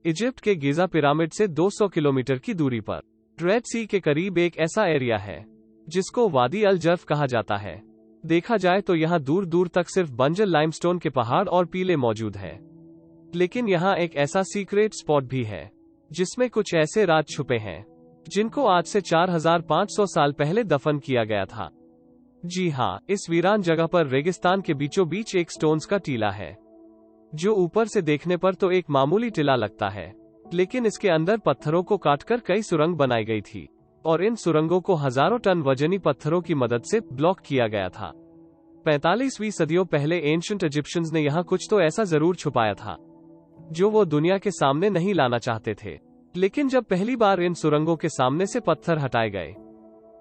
Egypt के गिजा pyramid से 200 kilometre की दूरी पर रेड सी के करीब एक ऐसा एरिया है जिसको वादी अल जर्फ कहा जाता है। देखा जाए तो यहाँ दूर दूर तक सिर्फ बंजर लाइमस्टोन के पहाड़ और पीले मौजूद है, लेकिन यहाँ एक ऐसा सीक्रेट स्पॉट भी है जिसमें कुछ ऐसे राज छुपे हैं जिनको आज से 4500 साल पहले दफन किया गया था। जी हाँ, इस वीरान जगह पर रेगिस्तान के बीचों बीच एक स्टोन्स का टीला है जो ऊपर से देखने पर तो एक मामूली टीला लगता है, लेकिन इसके अंदर पत्थरों को काटकर कई सुरंग बनाई गई थी और इन सुरंगों को हजारों टन वजनी पत्थरों की मदद से ब्लॉक किया गया था। 45वीं सदियों पहले एंशिएंट इजिप्शियंस ने यहाँ कुछ तो ऐसा जरूर छुपाया था जो वो दुनिया के सामने नहीं लाना चाहते थे, लेकिन जब पहली बार इन सुरंगों के सामने से पत्थर हटाए गए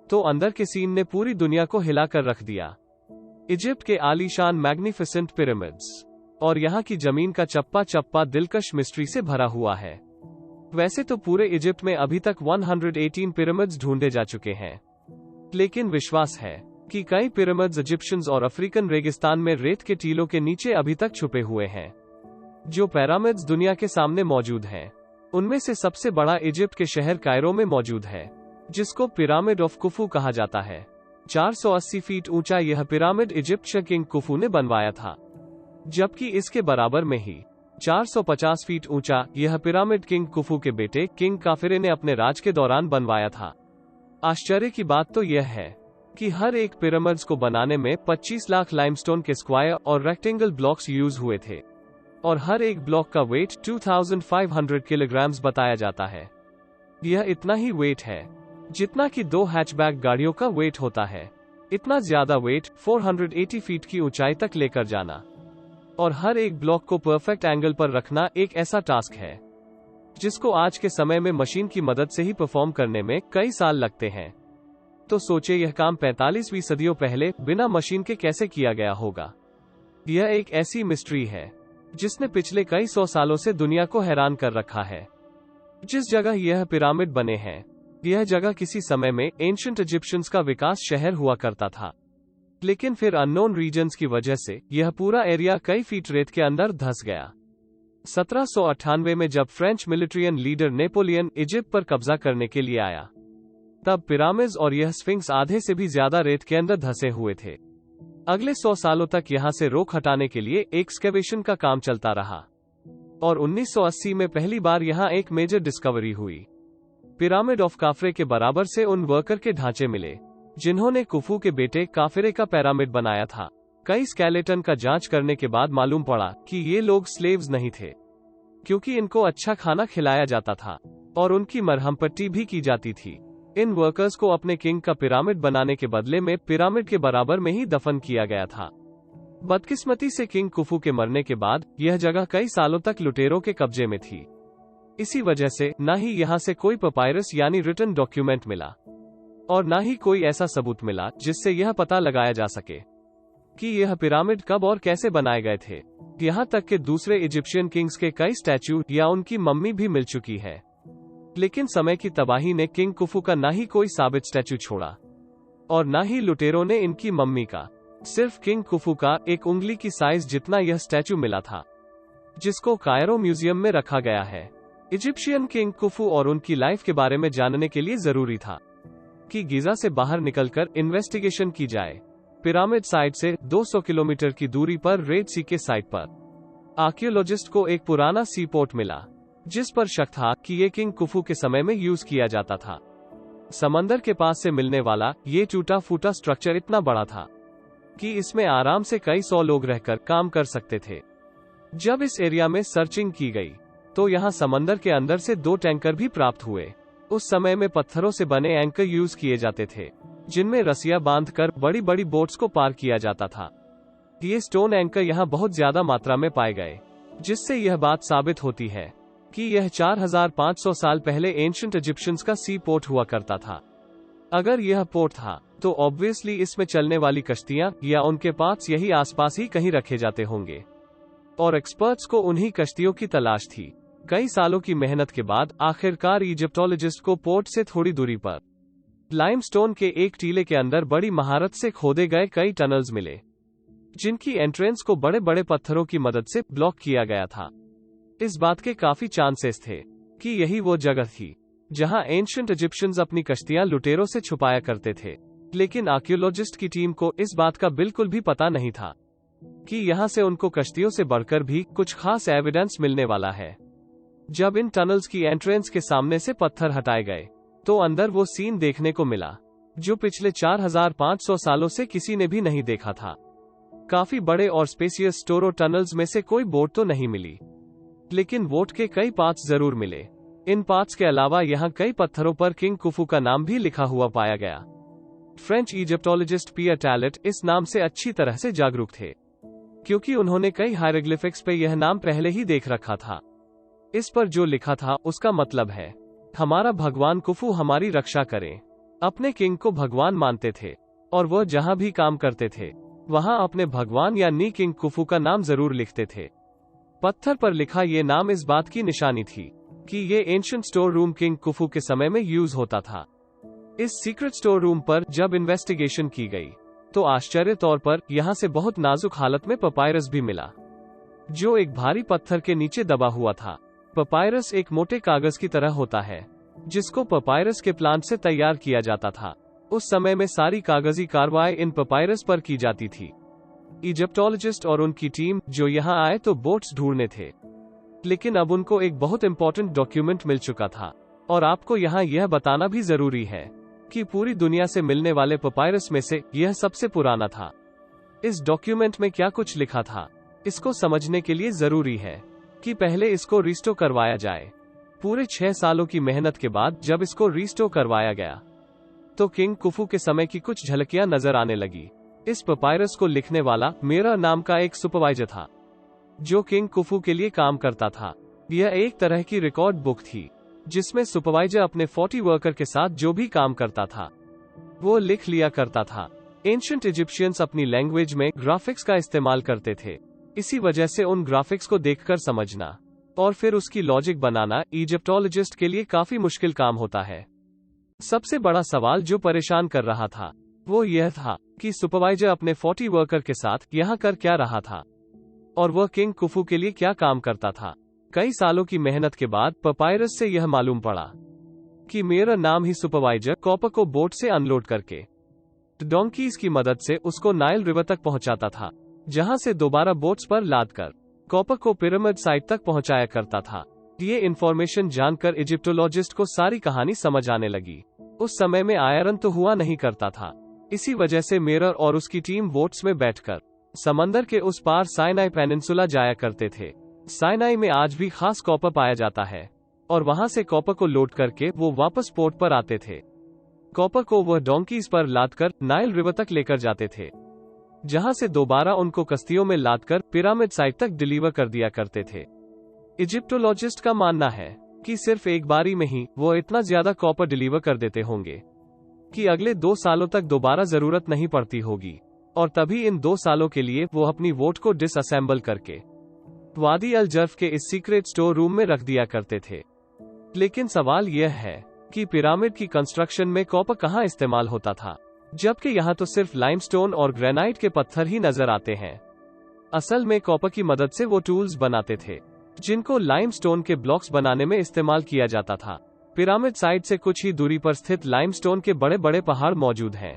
तो अंदर के सीन ने पूरी दुनिया को हिलाकर रख दिया। इजिप्ट के आलीशान मैग्निफिसेंट पिरामिड्स और यहाँ की जमीन का चप्पा चप्पा दिलकश मिस्ट्री से भरा हुआ है। वैसे तो पूरे इजिप्ट में अभी तक 118 पिरामिड्स ढूंढे जा चुके हैं, लेकिन विश्वास है कि कई पिरामिड्स इजिप्शियंस और अफ्रीकन रेगिस्तान में रेत के टीलों के नीचे अभी तक छुपे हुए हैं। जो पिरामिड्स दुनिया के सामने मौजूद हैं, उनमें से सबसे बड़ा इजिप्ट के शहर कायरो में मौजूद है, जिसको पिरामिड ऑफ कुफू कहा जाता है। 480 फीट ऊंचा यह पिरामिड इजिप्ट किंग कुफू ने बनवाया था, जबकि इसके बराबर में ही 450 फीट ऊंचा यह पिरामिड किंग कुफू के बेटे किंग काफिरे ने अपने राज के दौरान बनवाया था। आश्चर्य की बात तो यह है कि हर एक पिरामिड्स को बनाने में 25 लाख लाइमस्टोन के स्क्वायर और रेक्टेंगल ब्लॉक्स यूज हुए थे और हर एक ब्लॉक का वेट 2500 किलोग्राम्स बताया जाता है। यह इतना ही वेट है जितना कि 2 हैचबैक गाड़ियों का वेट होता है। इतना ज्यादा वेट 480 फीट की ऊंचाई तक लेकर जाना और हर एक ब्लॉक को परफेक्ट एंगल पर रखना एक ऐसा टास्क है जिसको आज के समय में मशीन की मदद से ही परफॉर्म करने में कई साल लगते हैं। तो सोचे यह काम 45वीं सदियों पहले बिना मशीन के कैसे किया गया होगा। यह एक ऐसी मिस्ट्री है जिसने पिछले कई 100 सालों से दुनिया को हैरान कर रखा है। जिस जगह यह पिरामिड बने हैं, यह जगह किसी समय में एंशिएंट इजिप्शियंस का विकास शहर हुआ करता था, लेकिन फिर अननोन रीजन्स की वजह से यह पूरा एरिया कई फीट रेत के अंदर धंस गया। 1798 में जब फ्रेंच मिलिट्रियन लीडर नेपोलियन इजिप्ट पर कब्जा करने के लिए आया, तब पिरामिड्स और यह स्फिंक्स आधे से भी ज्यादा रेत के अंदर धंसे हुए थे। अगले 100 सालों तक यहां से रोक हटाने के लिए एक्सकेवेशन का काम चलता रहा और 1980 में पहली बार यहां एक मेजर डिस्कवरी हुई। पिरामिड ऑफ काफरे के बराबर से उन वर्कर के ढांचे मिले जिन्होंने कुफू के बेटे काफिरे का पिरामिड बनाया था। कई स्केलेटन का जांच करने के बाद मालूम पड़ा कि ये लोग स्लेव्स नहीं थे, क्योंकि इनको अच्छा खाना खिलाया जाता था और उनकी मरहम पट्टी भी की जाती थी। इन वर्कर्स को अपने किंग का पिरामिड बनाने के बदले में पिरामिड के बराबर में ही दफन किया गया था। बदकिस्मती से किंग कुफू के मरने के बाद यह जगह कई सालों तक लुटेरों के कब्जे में थी। इसी वजह से न ही यहाँ से कोई पपायरस यानी रिटन डॉक्यूमेंट मिला और न ही कोई ऐसा सबूत मिला जिससे यह पता लगाया जा सके कि यह पिरामिड कब और कैसे बनाए गए थे। यहाँ तक कि दूसरे इजिप्शियन किंग्स के कई स्टैच्यू या उनकी मम्मी भी मिल चुकी है, लेकिन समय की तबाही ने किंग कुफू का न ही कोई साबित स्टैच्यू छोड़ा और न ही लुटेरों ने इनकी मम्मी का। सिर्फ किंग कुफू का एक उंगली की साइज जितना यह स्टैच्यू मिला था, जिसको कायरो म्यूजियम में रखा गया है। इजिप्शियन किंग कुफू और उनकी लाइफ के बारे में जानने के लिए जरूरी था कि गिजा से बाहर निकलकर इन्वेस्टिगेशन की जाए। पिरामिड साइट से 200 किलोमीटर की दूरी पर रेड सी के साइट पर आर्कियोलॉजिस्ट को एक पुराना सी पोर्ट मिला जिस पर शक था कि ये किंग कुफू के समय में यूज किया जाता था। समंदर के पास से मिलने वाला ये टूटा फूटा स्ट्रक्चर इतना बड़ा था कि इसमें आराम से कई 100 लोग रहकर काम कर सकते थे। जब इस एरिया में सर्चिंग की गई तो यहाँ समंदर के अंदर से 2 टैंकर भी प्राप्त हुए। उस समय में पत्थरों से बने एंकर यूज किए जाते थे जिनमें रस्सियां बांधकर बड़ी बड़ी बोट्स को पार किया जाता था। ये स्टोन एंकर यहाँ बहुत ज्यादा मात्रा में पाए गए, जिससे यह बात साबित होती है कि यह 4500 साल पहले एंशिएंट इजिप्शियंस का सी पोर्ट हुआ करता था। अगर यह पोर्ट था तो ऑब्वियसली इसमें चलने वाली कश्तियां या उनके पार्ट्स यही आसपास ही कहीं रखे जाते होंगे और एक्सपर्ट्स को उन्हीं कश्तियों की तलाश थी। कई सालों की मेहनत के बाद आखिरकार इजिप्टोलॉजिस्ट को पोर्ट से थोड़ी दूरी पर लाइमस्टोन के एक टीले के अंदर बड़ी महारत से खोदे गए कई टनल्स मिले, जिनकी एंट्रेंस को बड़े बड़े पत्थरों की मदद से ब्लॉक किया गया था। इस बात के काफी चांसेस थे कि यही वो जगह थी जहां एंशिएंट इजिप्शियंस अपनी कश्तियां लुटेरों से छुपाया करते थे। लेकिन आर्कियोलॉजिस्ट की टीम को इस बात का बिल्कुल भी पता नहीं था कि यहां से उनको कश्तियों से बढ़कर भी कुछ खास एविडेंस मिलने वाला है। जब इन टनल्स की एंट्रेंस के सामने से पत्थर हटाए गए तो अंदर वो सीन देखने को मिला जो पिछले 4500 सालों से किसी ने भी नहीं देखा था। काफी बड़े और स्पेसियस स्टोरो टनल्स में से कोई बोट तो नहीं मिली, लेकिन बोट के कई पार्ट्स जरूर मिले। इन पार्ट्स के अलावा यहाँ कई पत्थरों पर किंग कुफू का नाम भी लिखा हुआ पाया गया। फ्रेंच इजिप्टोलॉजिस्ट पियर टैलेट इस नाम से अच्छी तरह से जागरूक थे, क्योंकि उन्होंने कई हायरोग्लिफिक्स पे यह नाम पहले ही देख रखा था। इस पर जो लिखा था उसका मतलब है, हमारा भगवान कुफू हमारी रक्षा करे। अपने किंग को भगवान मानते थे और वह जहां भी काम करते थे वहां अपने भगवान यानी किंग कुफू का नाम जरूर लिखते थे। पत्थर पर लिखा ये नाम इस बात की निशानी थी कि ये एंशिएंट स्टोर रूम किंग कुफू के समय में यूज होता था। इस सीक्रेट स्टोर रूम पर जब इन्वेस्टिगेशन की गई तो आश्चर्य तौर पर यहाँ से बहुत नाजुक हालत में पपायरस भी मिला, जो एक भारी पत्थर के नीचे दबा हुआ था। पपायरस एक मोटे कागज की तरह होता है जिसको पपायरस के प्लांट से तैयार किया जाता था। उस समय में सारी कागजी कार्रवाई इन पपायरस पर की जाती थी। इजिप्टोलॉजिस्ट और उनकी टीम जो यहाँ आए तो बोट्स ढूंढने थे, लेकिन अब उनको एक बहुत इंपॉर्टेंट डॉक्यूमेंट मिल चुका था। और आपको यहाँ यह बताना भी जरूरी है कि पूरी दुनिया से मिलने वाले पपायरस में से यह सबसे पुराना था। इस डॉक्यूमेंट में क्या कुछ लिखा था इसको समझने के लिए जरूरी है कि पहले इसको रिस्टोर करवाया जाए। पूरे 6 सालों की मेहनत के बाद जब इसको रिस्टोर करवाया गया तो किंग कुफू के समय की कुछ झलकियां नजर आने लगी। इस पपायरस को लिखने वाला मेरा नाम का एक सुपरवाइजर था जो किंग कुफू के लिए काम करता था। यह एक तरह की रिकॉर्ड बुक थी जिसमें सुपरवाइजर अपने 40 वर्कर के साथ जो भी काम करता था वो लिख लिया करता था। एंशिएंट इजिप्शियंस अपनी लैंग्वेज में ग्राफिक्स का इस्तेमाल करते थे, इसी वजह से उन ग्राफिक्स को देखकर समझना और फिर उसकी लॉजिक बनाना इजिप्टोलॉजिस्ट के लिए काफी मुश्किल काम होता है। सबसे बड़ा सवाल जो परेशान कर रहा था वो यह था कि सुपरवाइजर अपने 40 वर्कर के साथ यहाँ कर क्या रहा था और वह किंग कुफू के लिए क्या काम करता था। कई सालों की मेहनत के बाद पपायरस से यह मालूम पड़ा कि मेरा नाम ही सुपरवाइजर कॉपर को बोट से अनलोड करके डोंकीज की मदद से उसको नाइल रिवर तक पहुंचाता था, जहां से दोबारा बोट्स पर लाद कर कॉपर को पिरामिड साइट तक पहुंचाया करता था। ये इन्फॉर्मेशन जानकर इजिप्टोलॉजिस्ट को सारी कहानी समझ आने लगी। उस समय में आयरन तो हुआ नहीं करता था, इसी वजह से मेरर और उसकी टीम बोट्स में बैठकर समंदर के उस पार साइनाई पेनिनसुला जाया करते थे। साइनाई में आज भी खास कॉपर पाया जाता है और वहां से कॉपर को लोड करके वो वापस पोर्ट पर आते थे। कॉपर को वह डोंकीज पर लादकर नाइल रिवर तक लेकर जाते थे, जहां से दोबारा उनको कश्तियों में लादकर पिरामिड साइट तक डिलीवर कर दिया करते थे। इजिप्टोलॉजिस्ट का मानना है कि सिर्फ एक बारी में ही वो इतना ज्यादा कॉपर डिलीवर कर देते होंगे कि अगले 2 सालों तक दोबारा जरूरत नहीं पड़ती होगी, और तभी इन 2 सालों के लिए वो अपनी वोट को डिसअसेंबल करके वादी अल जर्फ के इस सीक्रेट स्टोर रूम में रख दिया करते थे। लेकिन सवाल यह है कि पिरामिड की कंस्ट्रक्शन में कॉपर कहाँ इस्तेमाल होता था, जबकि यहाँ तो सिर्फ लाइमस्टोन और ग्रेनाइट के पत्थर ही नजर आते हैं। असल में कॉपर की मदद से वो टूल्स बनाते थे जिनको लाइमस्टोन के ब्लॉक्स बनाने में इस्तेमाल किया जाता था। पिरामिड साइट से कुछ ही दूरी पर स्थित लाइमस्टोन के बड़े बड़े पहाड़ मौजूद हैं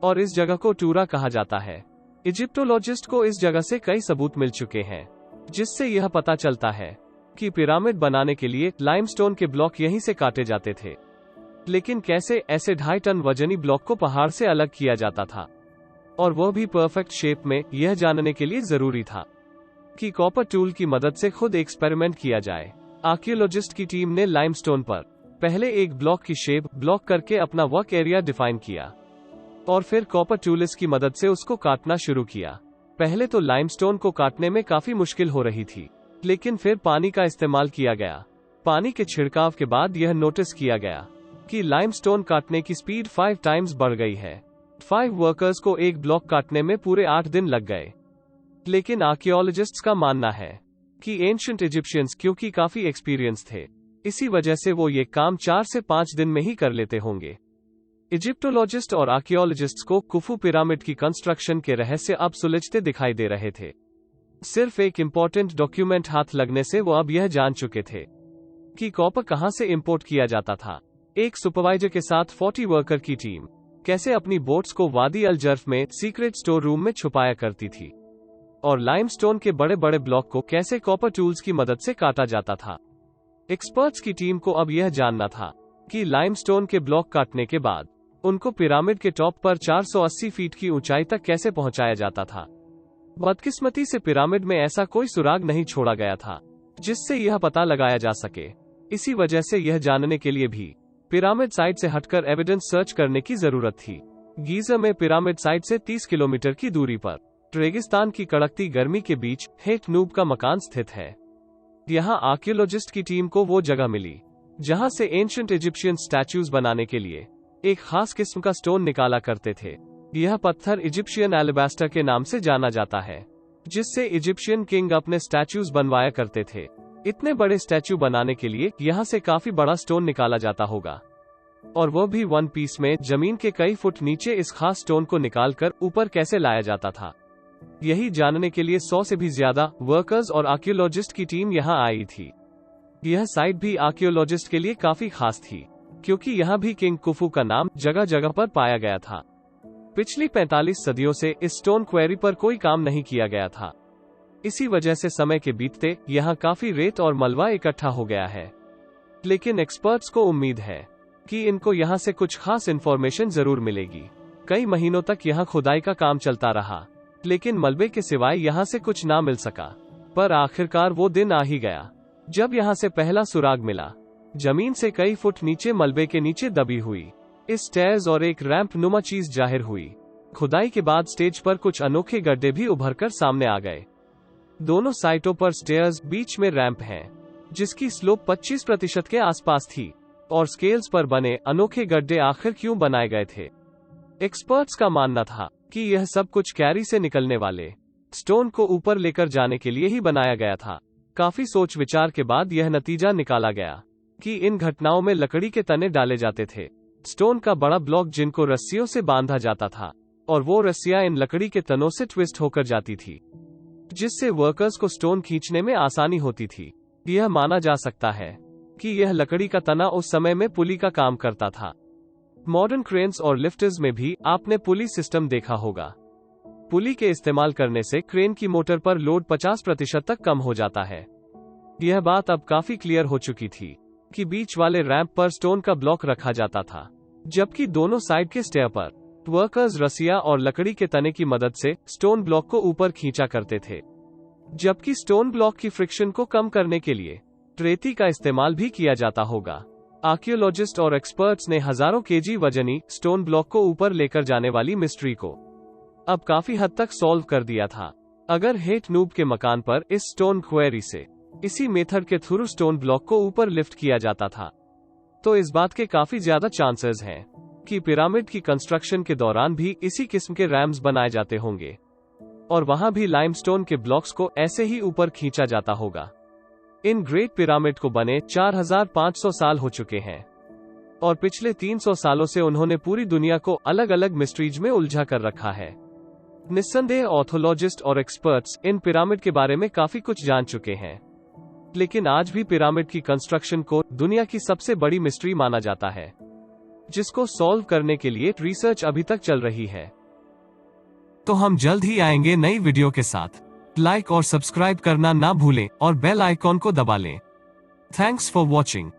और इस जगह को टूरा कहा जाता है। इजिप्टोलॉजिस्ट को इस जगह से कई सबूत मिल चुके हैं जिससे यह पता चलता है कि पिरामिड बनाने के लिए लाइमस्टोन के ब्लॉक यहीं से काटे जाते थे। लेकिन कैसे ऐसे 2.5 टन वजनी ब्लॉक को पहाड़ से अलग किया जाता था, और वह भी परफेक्ट शेप में, यह जानने के लिए जरूरी था कि कॉपर टूल की मदद से खुद एक्सपेरिमेंट किया जाए। आर्कियोलॉजिस्ट की टीम ने लाइमस्टोन पर पहले एक ब्लॉक की शेप ब्लॉक करके अपना वर्क एरिया डिफाइन किया और फिर कॉपर टूल्स की मदद से उसको काटना शुरू किया। पहले तो लाइमस्टोन को काटने में काफी मुश्किल हो रही थी, लेकिन फिर पानी का इस्तेमाल किया गया। पानी के छिड़काव के बाद यह नोटिस किया गया कि लाइमस्टोन काटने की स्पीड 5 टाइम्स बढ़ गई है। 5 वर्कर्स को एक ब्लॉक काटने में पूरे 8 दिन लग गए। लेकिन आर्कियोलॉजिस्ट्स का मानना है कि एंशिएंट इजिप्शियंस क्योंकि काफी एक्सपीरियंस थे, इसी वजह से वो ये काम 4 से 5 दिन में ही कर लेते होंगे। इजिप्टोलॉजिस्ट और आर्कियोलॉजिस्ट्स को कुफू पिरामिड की कंस्ट्रक्शन के रहस्य अब सुलझते दिखाई दे रहे थे। सिर्फ एक इम्पोर्टेंट डॉक्यूमेंट हाथ लगने से वो अब यह जान चुके थे कि कॉपर कहां से इंपोर्ट किया जाता था। एक सुपरवाइजर के साथ 40 वर्कर की टीम कैसे अपनी बोट्स को वादी अल जर्फ में सीक्रेट स्टोर रूम में छुपाया करती थी, और लाइमस्टोन के बड़े बड़े ब्लॉक को कैसे कॉपर टूल्स की मदद से काटा जाता था। एक्सपर्ट्स की टीम को अब यह जानना था कि लाइमस्टोन के ब्लॉक काटने के बाद उनको पिरामिड के टॉप पर 480 फीट की ऊंचाई तक कैसे पहुंचाया जाता था। बदकिस्मती से पिरामिड में ऐसा कोई सुराग नहीं छोड़ा गया था जिससे यह पता लगाया जा सके। इसी वजह से यह जानने के लिए भी पिरामिड साइट से हटकर एविडेंस सर्च करने की जरूरत थी। गीज़ा में पिरामिड साइट से 30 किलोमीटर की दूरी पर रेगिस्तान की कड़कती गर्मी के बीच हेट नूब का मकान स्थित है। यहाँ आर्कियोलॉजिस्ट की टीम को वो जगह मिली जहाँ से एंशिएंट इजिप्शियन स्टैच्यूज बनाने के लिए एक खास किस्म का स्टोन निकाला करते थे। यह पत्थर इजिप्शियन एलिबास्टर के नाम से जाना जाता है, जिससे इजिप्शियन किंग अपने स्टैच्यूज बनवाया करते थे। इतने बड़े स्टैच्यू बनाने के लिए यहाँ से काफी बड़ा स्टोन निकाला जाता होगा, और वो भी वन पीस में जमीन के कई फुट नीचे। इस खास स्टोन को निकालकर ऊपर कैसे लाया जाता था, यही जानने के लिए 100 से भी ज्यादा वर्कर्स और आर्कियोलॉजिस्ट की टीम यहाँ आई थी। यह साइट भी आर्कियोलॉजिस्ट के लिए काफी खास थी, क्योंकि यहाँ भी किंग कुफू का नाम जगह जगह पर पाया गया था। पिछली 45 सदियों से इस स्टोन क्वेरी पर कोई काम नहीं किया गया था। इसी वजह से समय के बीतते यहाँ काफी रेत और मलबा इकट्ठा हो गया है। लेकिन एक्सपर्ट्स को उम्मीद है कि इनको यहाँ से कुछ खास इन्फॉर्मेशन जरूर मिलेगी। कई महीनों तक यहाँ खुदाई का काम चलता रहा, लेकिन मलबे के सिवाय यहाँ से कुछ ना मिल सका। पर आखिरकार वो दिन आ ही गया जब यहाँ से पहला सुराग मिला। जमीन से कई फुट नीचे मलबे के नीचे दबी हुई इस स्टेयर्स और एक रैंप नुमा चीज जाहिर हुई। खुदाई के बाद स्टेज पर कुछ अनोखे गड्ढे भी उभरकर सामने आ गए। दोनों साइटों पर स्टेयर्स, बीच में रैंप हैं, जिसकी स्लोप 25% के आसपास थी, और स्केल्स पर बने अनोखे गड्ढे आखिर क्यों बनाए गए थे। एक्सपर्ट्स का मानना था कि यह सब कुछ कैरी से निकलने वाले स्टोन को ऊपर लेकर जाने के लिए ही बनाया गया था। काफी सोच विचार के बाद यह नतीजा निकाला गया कि इन घटनाओं में लकड़ी के तने डाले जाते थे, स्टोन का बड़ा ब्लॉक जिनको रस्सियों से बांधा जाता था, और वो रस्सियां इन लकड़ी के तनों से ट्विस्ट होकर जाती थी, जिससे वर्कर्स को स्टोन खींचने में आसानी होती थी। यह माना जा सकता है कि यह लकड़ी का तना उस समय में पुली का काम करता था। मॉडर्न क्रेन्स और लिफ्टर्स में भी आपने पुली सिस्टम देखा होगा। पुली के इस्तेमाल करने से क्रेन की मोटर पर लोड 50% तक कम हो जाता है। यह बात अब काफी क्लियर हो चुकी थी कि बीच वाले रैंप पर स्टोन का ब्लॉक रखा जाता था, जबकि दोनों साइड के स्टेयर पर वर्कर्स रस्सियां और लकड़ी के तने की मदद से स्टोन ब्लॉक को ऊपर खींचा करते थे। जबकि स्टोन ब्लॉक की फ्रिक्शन को कम करने के लिए रेती का इस्तेमाल भी किया जाता होगा। आर्कियोलॉजिस्ट और एक्सपर्ट्स ने हजारों केजी वजनी स्टोन ब्लॉक को ऊपर लेकर जाने वाली मिस्ट्री को अब काफी हद तक सॉल्व कर दिया था। अगर हेट नूब के मकान पर इस स्टोन क्वेरी से इसी मेथड के थ्रू स्टोन ब्लॉक को ऊपर लिफ्ट किया जाता था, तो इस बात के काफी ज्यादा चांसेस हैं कि पिरामिड की कंस्ट्रक्शन के दौरान भी इसी किस्म के रैम्स बनाए जाते होंगे, और वहां भी लाइमस्टोन के ब्लॉक्स को ऐसे ही ऊपर खींचा जाता होगा। इन ग्रेट पिरामिड को बने 4500 साल हो चुके हैं, और पिछले 300 सालों से उन्होंने पूरी दुनिया को अलग अलग मिस्ट्रीज में उलझा कर रखा है। निस्संदेह ऑर्थोलॉजिस्ट और एक्सपर्ट्स इन पिरामिड के बारे में काफी कुछ जान चुके हैं, लेकिन आज भी पिरामिड की कंस्ट्रक्शन को दुनिया की सबसे बड़ी मिस्ट्री माना जाता है, जिसको सॉल्व करने के लिए रिसर्च अभी तक चल रही है। तो हम जल्द ही आएंगे नई वीडियो के साथ। लाइक और सब्सक्राइब करना ना भूलें और बेल आइकॉन को दबा लें। Thanks for watching.